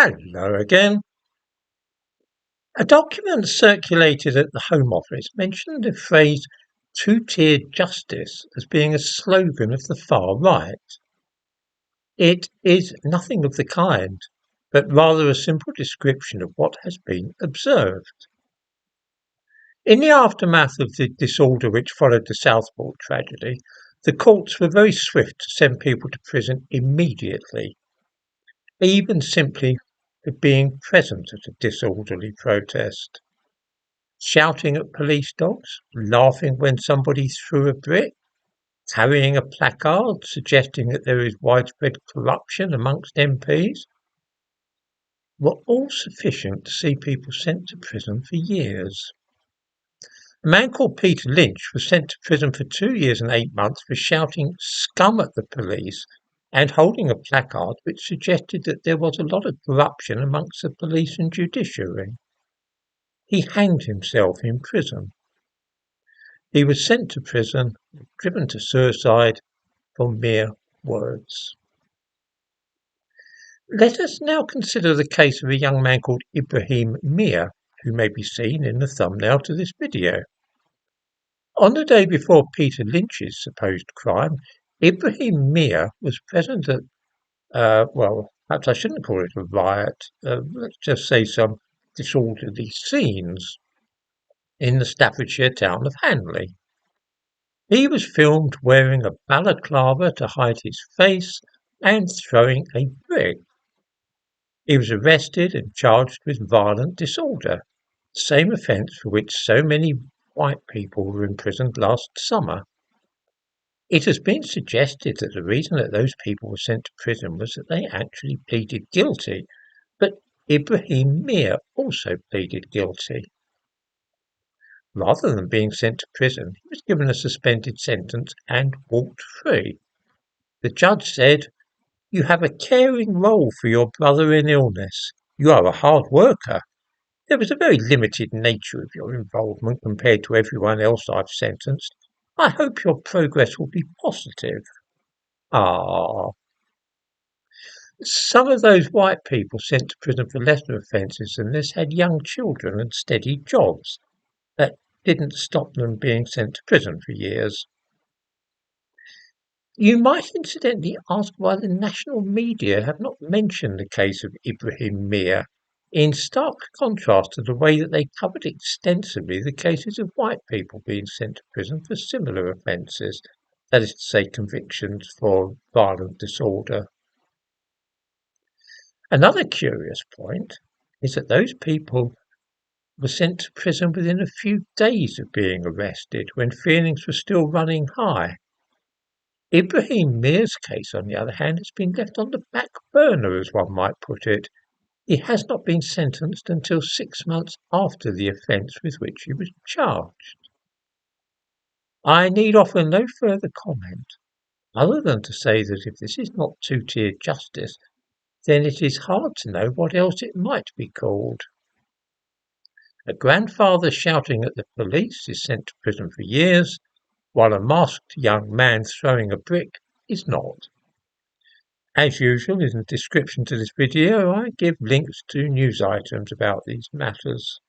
Hello again. A document circulated at the Home Office mentioned the phrase two-tiered justice as being a slogan of the far right. It is nothing of the kind, but rather a simple description of what has been observed. In the aftermath of the disorder which followed the Southport tragedy, the courts were very swift to send people to prison immediately, even simply for being present at a disorderly protest. Shouting at police dogs, laughing when somebody threw a brick, carrying a placard suggesting that there is widespread corruption amongst MPs, were all sufficient to see people sent to prison for years. A man called Peter Lynch was sent to prison for 2 years and 8 months for shouting scum at the police and holding a placard which suggested that there was a lot of corruption amongst the police and judiciary. He hanged himself in prison. He was sent to prison, driven to suicide for mere words. Let us now consider the case of a young man called Ibrahim Mir, who may be seen in the thumbnail to this video. On the day before Peter Lynch's supposed crime, Ibrahim Mir was present at, perhaps I shouldn't call it a riot, let's just say some disorderly scenes in the Staffordshire town of Hanley. He was filmed wearing a balaclava to hide his face and throwing a brick. He was arrested and charged with violent disorder, the same offence for which so many white people were imprisoned last summer. It has been suggested that the reason that those people were sent to prison was that they actually pleaded guilty, but Ibrahim Mir also pleaded guilty. Rather than being sent to prison, he was given a suspended sentence and walked free. The judge said, "You have a caring role for your brother in illness. You are a hard worker. There was a very limited nature of your involvement compared to everyone else I've sentenced. I hope your progress will be positive." Some of those white people sent to prison for lesser offences than this had young children and steady jobs. That didn't stop them being sent to prison for years. You might incidentally ask why the national media have not mentioned the case of Ibrahim Mir, in stark contrast to the way that they covered extensively the cases of white people being sent to prison for similar offences, that is to say, convictions for violent disorder. Another curious point is that those people were sent to prison within a few days of being arrested, when feelings were still running high. Ibrahim Mir's case, on the other hand, has been left on the back burner, as one might put it. He has not been sentenced until 6 months after the offence with which he was charged. I need offer no further comment, other than to say that if this is not two-tiered justice, then it is hard to know what else it might be called. A grandfather shouting at the police is sent to prison for years, while a masked young man throwing a brick is not. As usual, in the description to this video, I give links to news items about these matters.